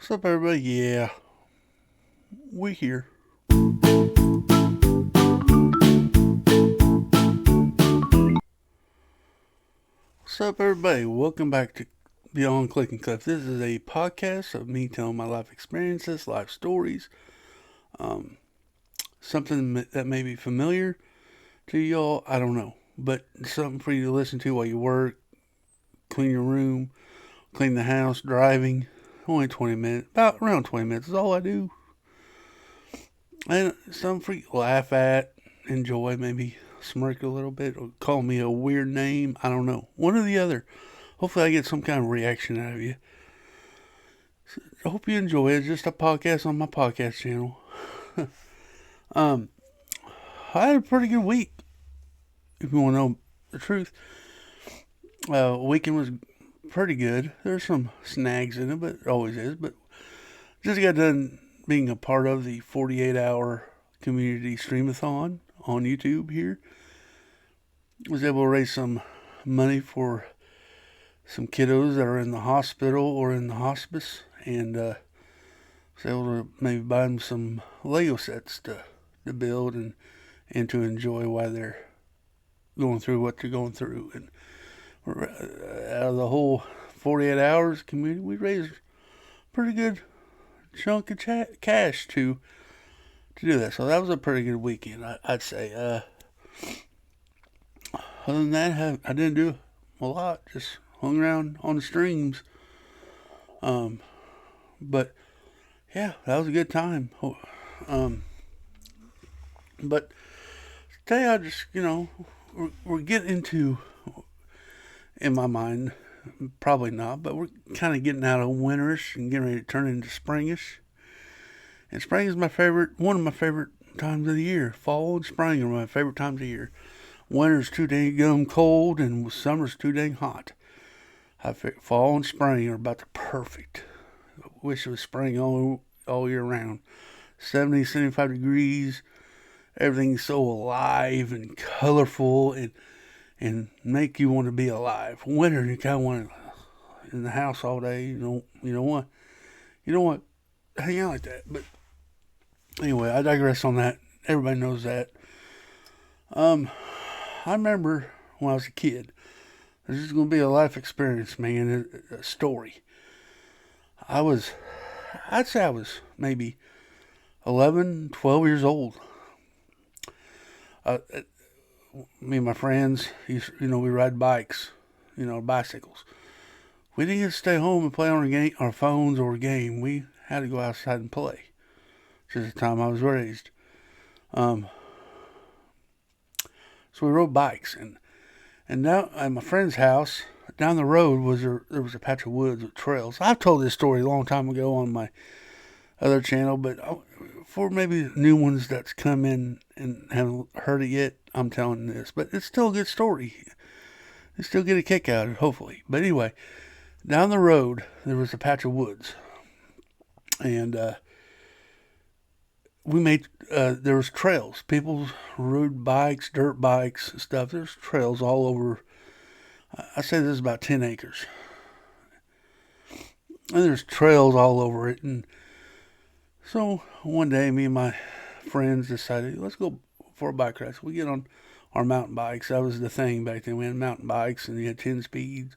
What's up, everybody? Yeah, we here. What's up, everybody? Welcome back to Beyond Clicking Clips. This is a podcast of me telling my life experiences, life stories, um, something that may be familiar to y'all. I don't know, but something for you to listen to while you work, clean your room, clean the house, driving. Only 20 minutes, about around 20 minutes is all I do. And something for you to laugh at, enjoy, maybe smirk a little bit, or call me a weird name. I don't know. One or the other. Hopefully, I get some kind of reaction out of you. I hope you enjoy it. It's just a podcast on my podcast channel. um, I had a pretty good week, if you want to know the truth. Weekend was pretty good. There's some snags in it, but it always is. But just got done being a part of the 48-hour community streamathon on YouTube here. Was able to raise some money for some kiddos that are in the hospital or in the hospice, and was able to maybe buy them some Lego sets to build and to enjoy while they're going through what they're going through. And out of the whole 48 hours community, we raised a pretty good chunk of cash to do that. So that was a pretty good weekend, I'd say. Other than that, I didn't do a lot. Just hung around on the streams. But yeah, that was a good time. But today I just, we're getting into, in my mind, probably not, but we're kind of getting out of winterish and getting ready to turn into springish. And spring is one of my favorite times of the year. Fall and spring are my favorite times of the year. Winter's too dang gum cold, and summer's too dang hot. Fall and spring are about the perfect. I wish it was spring all year round. 70, 75 degrees. Everything's so alive and colorful and make you want to be alive. Winter, you kind of want to in the house all day. You don't want to hang out like that. But anyway, I digress on that. Everybody knows that. I remember when I was a kid. This is going to be a life experience, man. A story. I'd say I was maybe 11, 12 years old. Me and my friends, we ride bikes, bicycles. We didn't get to stay home and play on our phones or a game. We had to go outside and play. Which is the time I was raised. So we rode bikes, and now at my friend's house down the road there was a patch of woods with trails. I've told this story a long time ago on my other channel, but for maybe new ones that's come in and haven't heard it yet, I'm telling this. But it's still a good story. You still get a kick out of it, hopefully. But anyway, down the road there was a patch of woods, and we made there was trails. People rode bikes, dirt bikes, and stuff. There's trails all over. I say this is about 10 acres, and there's trails all over it. And so one day, me and my friends decided, let's go for a bike ride. So we get on our mountain bikes. That was the thing back then. We had mountain bikes, and you had 10 speeds.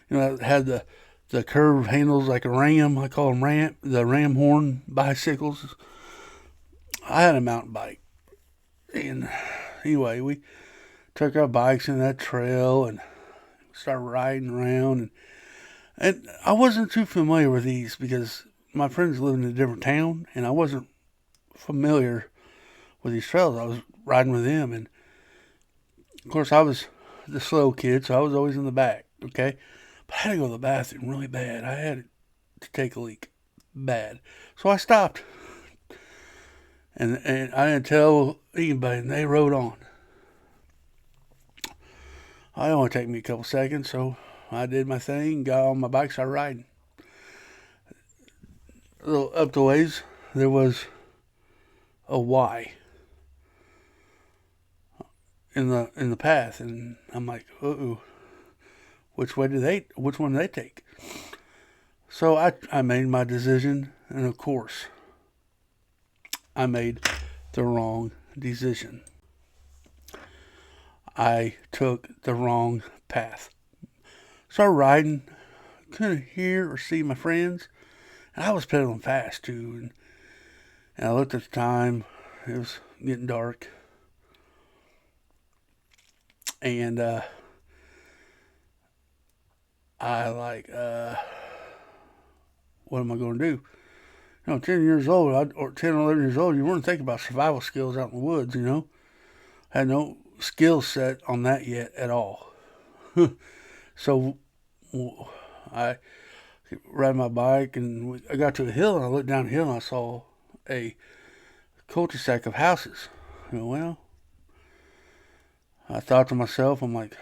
It had the curved handles like a ram. I call them the ram horn bicycles. I had a mountain bike. And anyway, we took our bikes in that trail and started riding around. And I wasn't too familiar with these because my friends lived in a different town, and I wasn't familiar with these trails. I was riding with them, and of course I was the slow kid, so I was always in the back, okay? But I had to go to the bathroom really bad. I had to take a leak bad. So I stopped. And I didn't tell anybody, and they rode on. It only took me a couple seconds, so I did my thing, got on my bike, started riding. A little up the ways, there was a Y in the path, and I'm like, which one did they take? So I made my decision, and of course, I made the wrong decision. I took the wrong path. Started riding, couldn't hear or see my friends, and I was pedaling fast too. And I looked at the time; it was getting dark, and I like, what am I going to do? 10 years old, or 10 or 11 years old, you weren't thinking about survival skills out in the woods, Had no skill set on that yet at all. So I ride my bike, and I got to a hill, and I looked down the hill, and I saw a cul-de-sac of houses. Well, I thought to myself, I'm like,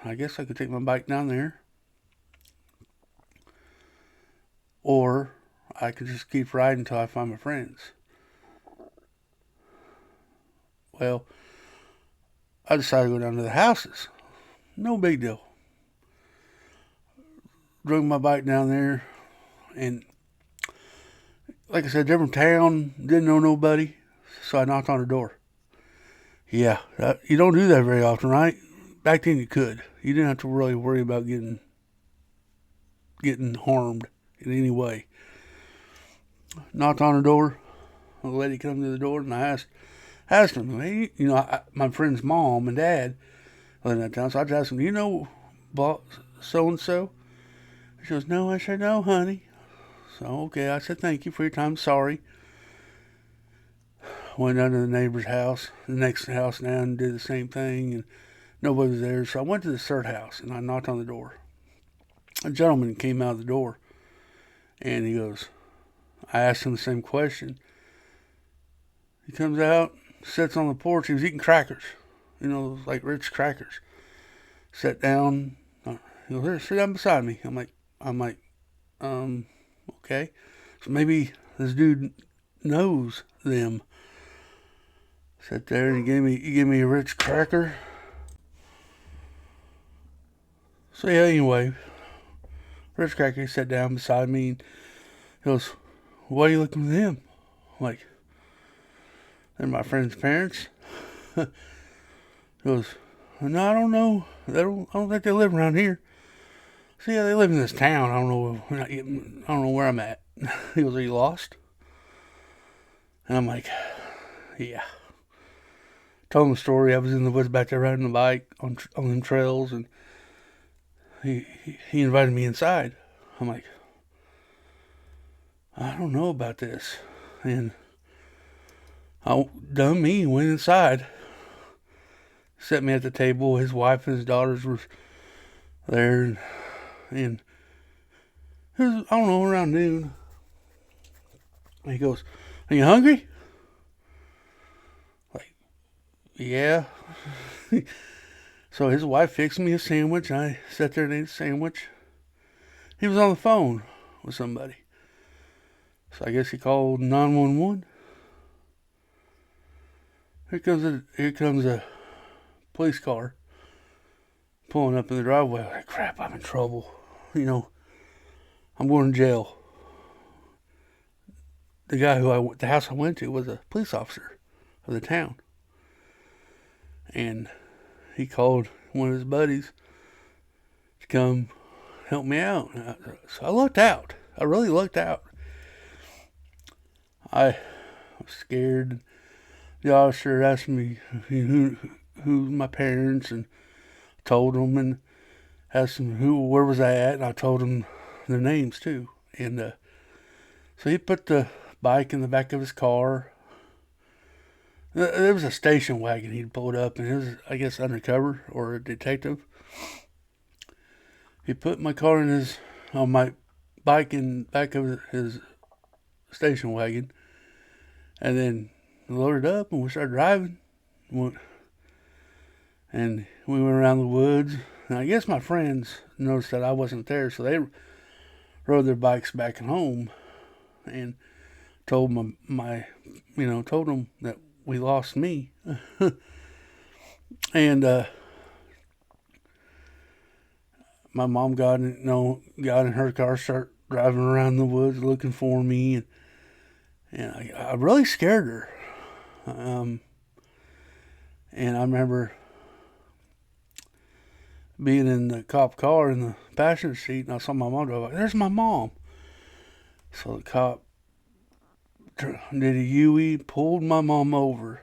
I guess I could take my bike down there, or I could just keep riding until I find my friends. Well, I decided to go down to the houses. No big deal. Drug my bike down there, and like I said, different town, didn't know nobody, so I knocked on her door. Yeah, you don't do that very often, right? Back then you could. You didn't have to really worry about getting harmed in any way. Knocked on her door. A lady come to the door, and I asked them, hey, my friend's mom and dad live in that town, so I just asked them, do you know so and so? She goes, no. I said, no, honey. So okay, I said, thank you for your time. Sorry. Went down to the neighbor's house, the next house down, and did the same thing, and nobody was there. So I went to the third house, and I knocked on the door. A gentleman came out of the door, and he goes, I asked him the same question. He comes out, sits on the porch. He was eating crackers, like Ritz crackers. Sat down. He goes, here, sit down beside me. I'm like, okay. So maybe this dude knows them. Sat there, and he gave me a Ritz cracker. So yeah, anyway, Ritz cracker sat down beside me, and he goes, why are you looking for them? I'm like, they're my friend's parents. He goes, no, I don't know. I don't think they live around here. So yeah, they live in this town. I don't know where I'm at. He goes, are you lost? And I'm like, yeah. Told him the story. I was in the woods back there riding the bike on them trails, and he invited me inside. I'm like, I don't know about this. And dumb me, went inside. Set me at the table. His wife and his daughters were there, and it was, I don't know, around noon. And he goes, are you hungry? Like, yeah. So his wife fixed me a sandwich. I sat there and ate a sandwich. He was on the phone with somebody. So I guess he called 911. Here comes a police car pulling up in the driveway. Like, crap, I'm in trouble. I'm going to jail. The guy the house I went to was a police officer of the town. And he called one of his buddies to come help me out. So I lucked out. I really lucked out. I was scared. The officer asked me who's my parents, and told them, and asked them where was I at, and I told him their names too. And so he put the bike in the back of his car. There was a station wagon he'd pulled up, and it was, I guess, undercover or a detective. He put my car on my bike in back of his station wagon, and then loaded up, and we started driving. And we went around the woods. And I guess my friends noticed that I wasn't there, so they rode their bikes back home, and told told them that we lost me. And my mom got in her car, started driving around the woods looking for me, and I really scared her. And I remember being in the cop car in the passenger seat, and I saw my mom drive by. There's my mom. So the cop did a U-E, pulled my mom over,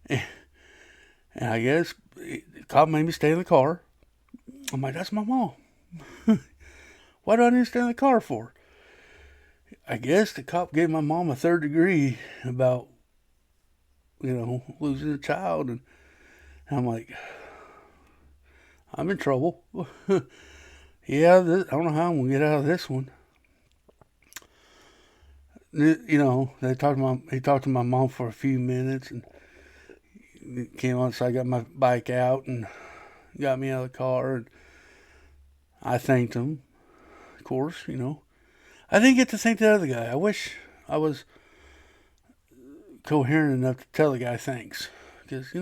and I guess the cop made me stay in the car. I'm like, that's my mom. Why do I need to stay in the car for? I guess the cop gave my mom a third degree about, losing a child. And I'm like, I'm in trouble. Yeah, I don't know how I'm going to get out of this one. He talked to my mom for a few minutes and came on, so I got my bike out and got me out of the car. And I thanked him, of course, I didn't get to thank the other guy. I wish I was coherent enough to tell the guy thanks. Because,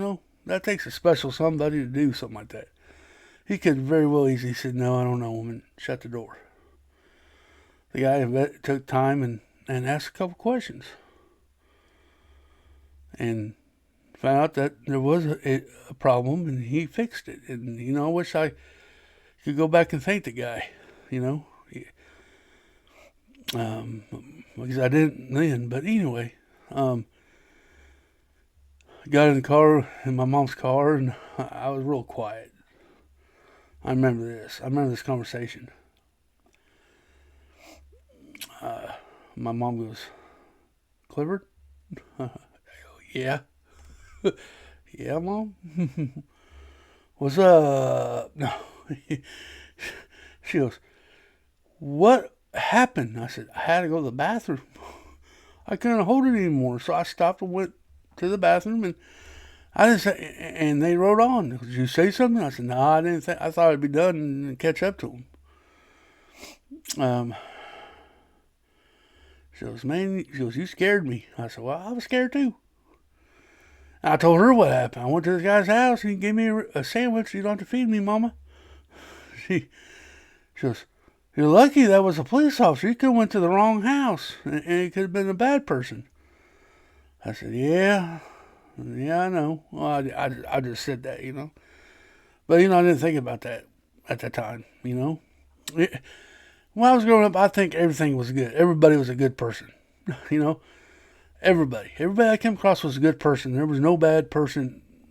that takes a special somebody to do something like that. He could very well easily said, no, I don't know him, and shut the door. The guy took time and asked a couple questions. And found out that there was a problem, and he fixed it. And, I wish I could go back and thank the guy, because I didn't then. But anyway, got in the car, in my mom's car, and I was real quiet. I remember this conversation. My mom goes, Clifford? I go, yeah. Yeah, Mom? What's up? No. She goes, what happened? I said, I had to go to the bathroom. I couldn't hold it anymore, so I stopped and went to the bathroom, and and they wrote on. Did you say something? I said, no, I didn't I thought I'd be done and catch up to them. She goes, you scared me. I said, well, I was scared too. I told her what happened. I went to this guy's house, and he gave me a sandwich. You don't have to feed me, Mama. She goes, you're lucky that was a police officer. You could have went to the wrong house, and he could have been a bad person. I said, yeah, I know. Well, I just said that, But, I didn't think about that at the time, When I was growing up, I think everything was good. Everybody was a good person, Everybody I came across was a good person. There was no bad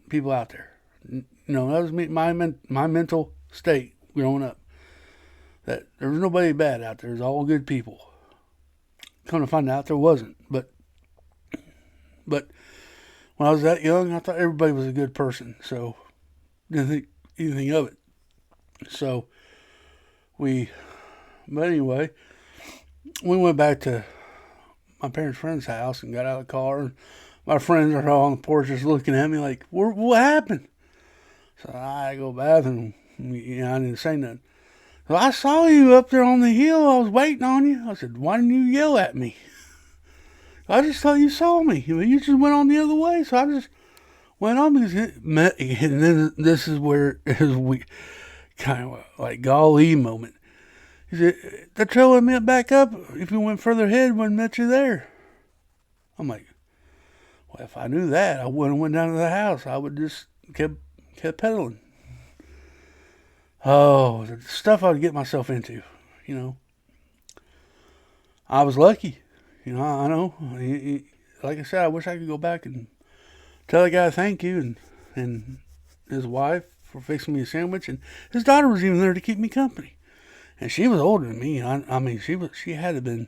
people out there. That was my mental state growing up. That there was nobody bad out there. It was all good people. Come to find out, there wasn't. But when I was that young, I thought everybody was a good person. So didn't think anything of it. But anyway, we went back to my parents' friend's house and got out of the car. And my friends are all on the porch just looking at me like, what happened? So I go to the bathroom. I didn't say nothing. So I saw you up there on the hill. I was waiting on you. I said, why didn't you yell at me? I just thought you saw me. You just went on the other way. So I just went on because and then this is where we kind of like golly moment. He said, the trail would have met back up if you went further ahead when met you there. I'm like, well, if I knew that, I wouldn't have went down to the house. I would just kept pedaling. Oh, the stuff I would get myself into, I was lucky. I know. Like I said, I wish I could go back and tell the guy thank you and his wife for fixing me a sandwich. And his daughter was even there to keep me company. And she was older than me. I mean, she had to have been,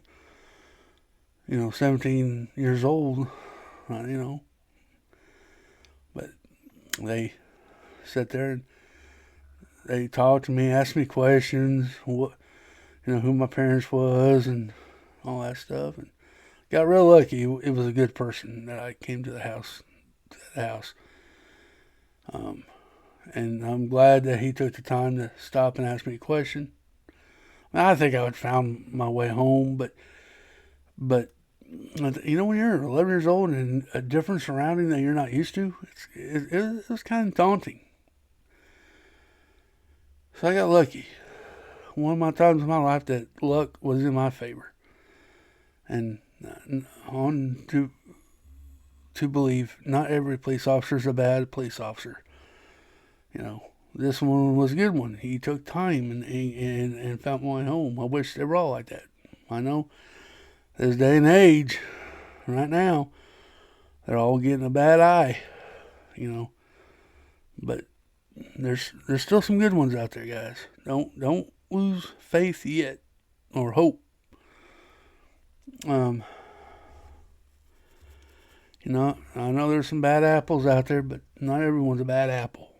17 years old, But they sat there and they talked to me, asked me questions, who my parents was and all that stuff. And got real lucky. It was a good person that I came to the house. And I'm glad that he took the time to stop and ask me a question. I think I would have found my way home, but when you're 11 years old and a different surrounding that you're not used to, it was kind of daunting. So I got lucky. one of my times in my life that luck was in my favor. And on to believe not every police officer is a bad police officer. You know, this one was a good one. He took time and found my way home. I wish they were all like that. I know this day and age, right now, they're all getting a bad eye. You know, but there's still some good ones out there, guys. Don't lose faith yet or hope. You know, I know there's some bad apples out there, but not everyone's a bad apple.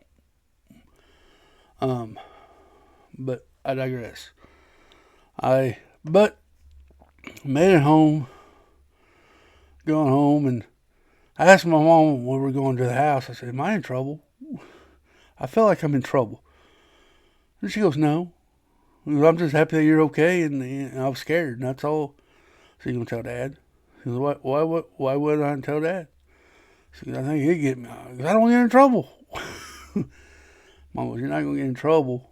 But I digress. But made it home, going home, and I asked my mom when we were going to the house. I said, "Am I in trouble? I feel like I'm in trouble." And she goes, "No. I'm just happy that you're okay, and I was scared, and that's all." So you gonna tell Dad? He goes, why would I tell Dad? She goes, "I think he'd get me. I don't want to get in trouble." Mom goes, "You're not gonna get in trouble."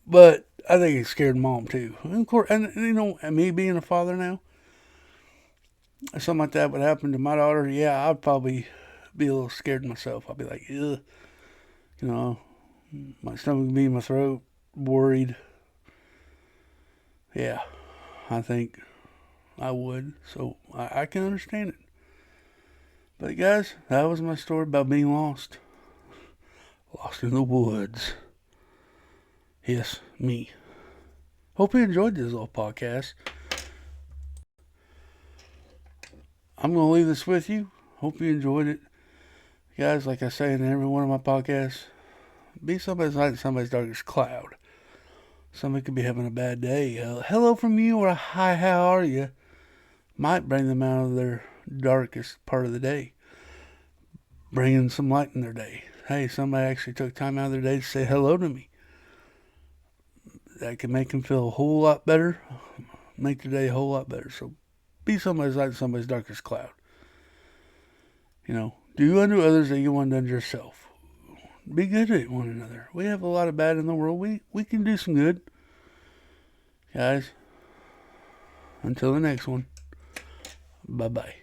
But I think it scared Mom too. And of course, and you know, me being a father now, if something like that would happen to my daughter, yeah, I'd probably be a little scared myself. I'd be like, ugh, you know, my stomach would be in my throat, worried. Yeah, I think I would. So I can understand it. But guys, that was my story about being lost. Lost in the woods. Yes, me. Hope you enjoyed this little podcast. I'm going to leave this with you. Hope you enjoyed it. Guys, like I say in every one of my podcasts, be somebody's light and somebody's darkest cloud. Somebody could be having a bad day. Hello from you or a hi, how are you? Might bring them out of their darkest part of the day. Bringing some light in their day. Hey, somebody actually took time out of their day to say hello to me. That can make them feel a whole lot better. Make the day a whole lot better. So be somebody's light and somebody's darkest cloud. You know, do unto others that you want done yourself. Be good to one another. We have a lot of bad in the world. We can do some good. Guys, until the next one, bye-bye.